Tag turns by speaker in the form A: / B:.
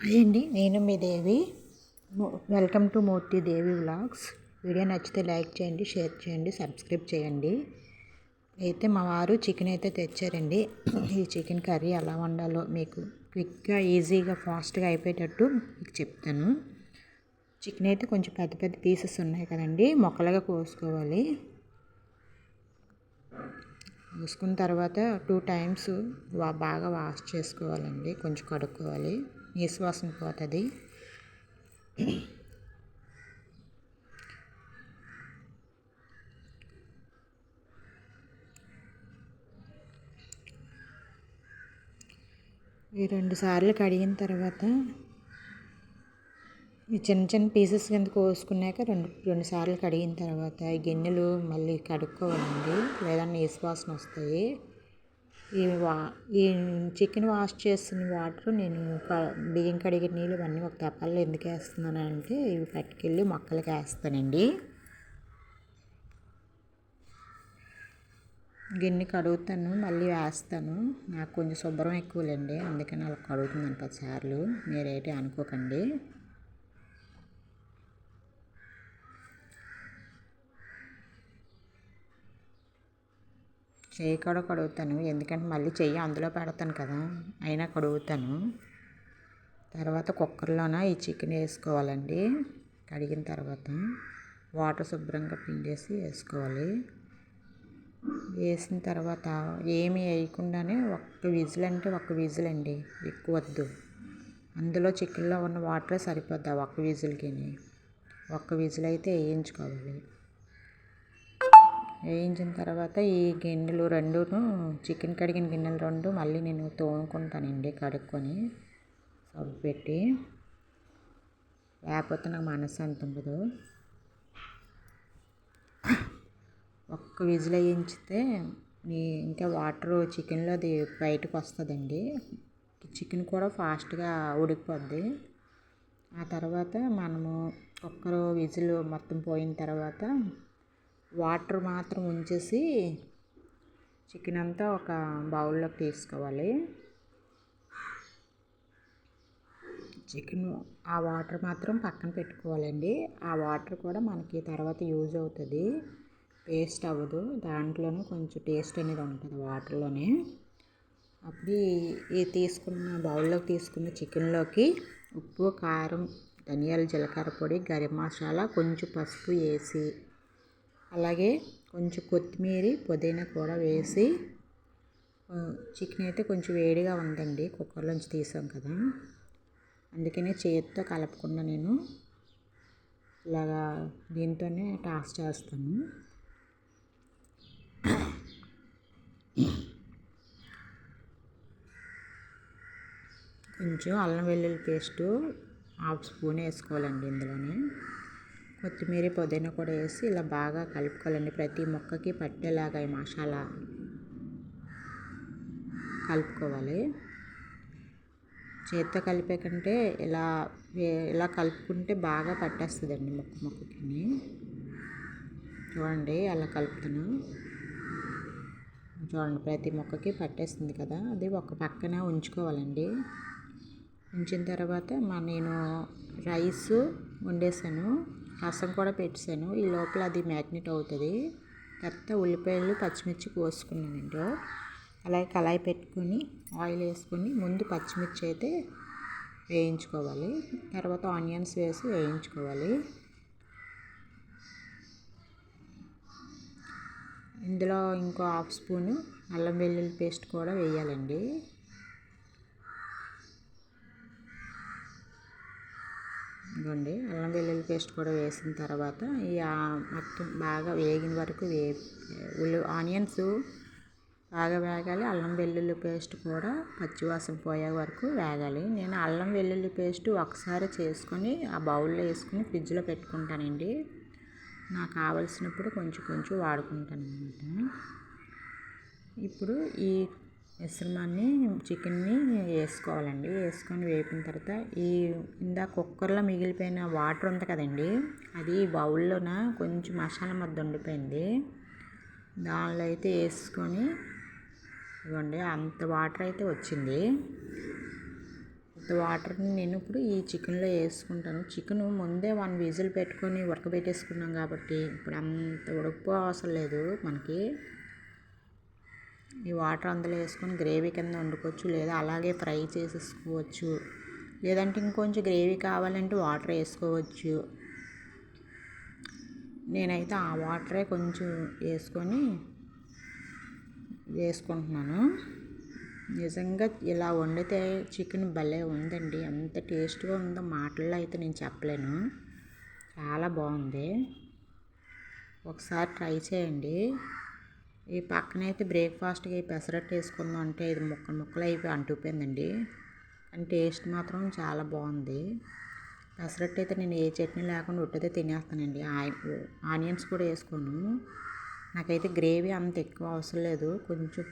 A: Hi అండి, నేను మీ Devi. Welcome to Murthy Devi vlogs. Video నచ్చితే లైక్ చేయండి, షేర్ చేయండి, సబ్స్క్రైబ్ చేయండి. అయితే మా వారు చికెన్ అయితే తెచ్చారండి. ఈ చికెన్ కర్రీ ఎలా వండాలో మీకు క్విక్గా, ఈజీగా, ఫాస్ట్గా అయిపోయేటట్టు మీకు చెప్తాను. చికెన్ అయితే కొంచెం పెద్ద పెద్ద పీసెస్ ఉన్నాయి కదండి, ముక్కలుగా కోసుకోవాలి. కోసుకున్న తర్వాత 2 టైమ్స్ బాగా వాష్ చేసుకోవాలండి. కొంచెం కడుక్కోవాలి, నీసు వాసన పోతుంది. ఈ 2 సార్లు కడిగిన తర్వాత ఈ చిన్న చిన్న పీసెస్ కింద కోసుకున్నాక రెండు సార్లు కడిగిన తర్వాత ఈ గిన్నెలు మళ్ళీ కడుక్కోవాలండి, లేదా నీసు వాసన వస్తాయి. ఈ చికెన్ వాష్ చేసిన వాటర్ నేను బియ్యం కడిగిన నీళ్ళు ఇవన్నీ ఒక తెప్పాల్లో ఎందుకు వేస్తున్నాను అంటే ఇవి పట్టుకెళ్ళి మొక్కలకి వేస్తానండి. గిన్నె కడుగుతాను, మళ్ళీ వేస్తాను. నాకు కొంచెం శుభ్రం ఎక్కువలేండి, అందుకని అలా కడుగుతున్నాను 10 సార్లు. మీరైతే అనుకోకండి. చెయ్యి కూడా కడుగుతాను, ఎందుకంటే మళ్ళీ చెయ్యి అందులో పెడతాను కదా, అయినా కడుగుతాను. తర్వాత కుక్కర్లోన ఈ చికెన్ వేసుకోవాలండి. కడిగిన తర్వాత వాటర్ శుభ్రంగా పిండేసి వేసుకోవాలి. వేసిన తర్వాత ఏమి వేయకుండానే ఒక్క విజిల్ అంటే ఒక్క విజిల్ అండి, ఎక్కువ వద్దు. అందులో చికెన్లో ఉన్న వాటరే సరిపోద్ది ఆ ఒక్క విజిల్కి. ఒక్క విజిల్ అయితే వేయించుకోవాలి. వేయించిన తర్వాత ఈ గిన్నెలు రెండును, చికెన్ కడిగిన గిన్నెలు 2 మళ్ళీ నేను తోముకుంటానండి, కడుక్కొని సబ్బు పెట్టి. లేకపోతే నాకు మనశ్శాంతి ఉండదు. ఒక్క విజిల్ వేయించితే ఇంకా వాటర్ చికెన్లోది బయటకు వస్తుందండి. చికెన్ కూడా ఫాస్ట్గా ఉడికిపోద్ది. ఆ తర్వాత మనము కుక్కర్ విజిల్ మొత్తం పోయిన తర్వాత వాటర్ మాత్రం ఉంచేసి చికెన్ అంతా ఒక బౌల్లోకి తీసుకోవాలి. చికెన్ ఆ వాటర్ మాత్రం పక్కన పెట్టుకోవాలండి. ఆ వాటర్ కూడా మనకి తర్వాత యూజ్ అవుతుంది, పేస్ట్ అవ్వదు. దాంట్లోనే కొంచెం టేస్ట్ అనేది ఉంటుంది వాటర్లోనే. అప్పుడు ఈ బౌల్లోకి తీసుకున్న చికెన్లోకి ఉప్పు, కారం, ధనియాల జీలకర్ర పొడి, గరం మసాలా, కొంచెం పసుపు వేసి, అలాగే కొంచెం కొత్తిమీర, పుదీనా కూడా వేసి, చికెన్ అయితే కొంచెం వేడిగా ఉందండి, కుక్కర్లోంచి తీసాం కదా, అందుకనే చేతితో కలపకుండా నేను ఇలాగా దీంతోనే టాస్ చేస్తాను. కొంచెం అల్లం వెల్లుల్లి పేస్టు 1/2 స్పూన్ వేసుకోవాలండి. ఇందులోనే కొత్తిమీర, పుదీనా కూడా వేసి ఇలా బాగా కలుపుకోవాలండి. ప్రతి ముక్కకి పట్టేలాగా ఈ మసాలా కలుపుకోవాలి. చేతితో కలిపే కంటే ఇలా కలుపుకుంటే బాగా పట్టేస్తుందండి ముక్కకి. చూడండి అలా కలుపుతాను. చూడండి ప్రతి ముక్కకి పట్టేస్తుంది కదా, అది ఒక పక్కన ఉంచుకోవాలండి. ఉంచిన తర్వాత నేను రైస్ వండేసాను, రసం కూడా పెట్టేశాను. ఈ లోపల అది మ్యాగ్నెట్ అవుతుంది. తర్వాత ఉల్లిపాయలు, పచ్చిమిర్చి కోసుకున్నానండి. అలాగే కళాయి పెట్టుకొని ఆయిల్ వేసుకొని ముందు పచ్చిమిర్చి అయితే వేయించుకోవాలి, తర్వాత ఆనియన్స్ వేసి వేయించుకోవాలి. ఇందులో ఇంకో 1/2 స్పూను అల్లం వెల్లుల్లి పేస్ట్ కూడా వేయాలండి. ఇదిగోండి అల్లం వెల్లుల్లి పేస్ట్ కూడా వేసిన తర్వాత మొత్తం బాగా వేగిన వరకు ఆనియన్స్ బాగా వేగాలి. అల్లం వెల్లుల్లి పేస్ట్ కూడా పచ్చివాసన పోయే వరకు వేగాలి. నేను అల్లం వెల్లుల్లి పేస్ట్ ఒకసారి చేసుకొని ఆ బౌల్లో వేసుకొని ఫ్రిడ్జ్లో పెట్టుకుంటానండి. నాకు కావలసినప్పుడు కొంచెం కొంచెం వాడుకుంటాను అన్నమాట. ఇప్పుడు ఈ మిశ్రమాన్ని చికెన్ని వేసుకోవాలండి. వేసుకొని వేపిన తర్వాత ఇందాక కుక్కర్లో మిగిలిపోయిన వాటర్ ఉంది కదండి, అది బౌల్లోన కొంచెం మసాలా ముద్ద ఉండిపోయింది, దానిలో అయితే వేసుకొని ఇవ్వండి అంత వాటర్ అయితే వచ్చింది. వాటర్ని నేను ఇప్పుడు ఈ చికెన్లో వేసుకుంటాను. చికెన్ ముందే 1 విజిల్ పెట్టుకొని ఉడకబెట్టేసుకున్నాం కాబట్టి ఇప్పుడు అంత ఉడకపో అవసరం లేదు మనకి. ఈ వాటర్ అందులో వేసుకొని గ్రేవీ కింద వండుకోవచ్చు, లేదా అలాగే ఫ్రై చేసేసుకోవచ్చు, లేదంటే ఇంకొంచెం గ్రేవీ కావాలంటే వాటర్ వేసుకోవచ్చు. నేనైతే ఆ వాటరే కొంచెం వేసుకుంటున్నాను. నిజంగా ఇలా వండితే చికెన్ భలే ఉందండి. ఎంత టేస్ట్గా ఉందో మాటల్లో అయితే నేను చెప్పలేను. చాలా బాగుంది. ఒకసారి ట్రై చేయండి. ఈ పక్కనైతే బ్రేక్ఫాస్ట్కి పెసరట్టు వేసుకుందాం అంటే ఇది ముక్కలు అయిపోయి అంటుకుపోయిందండి. కానీ టేస్ట్ మాత్రం చాలా బాగుంది. పెసరట్టు అయితే నేను ఏ చట్నీ లేకుండా ఉట్టిదే తినేస్తానండి. ఆనియన్స్ కూడా వేసుకోను. నాకైతే గ్రేవీ అంత ఎక్కువ అవసరం లేదు. కొంచెం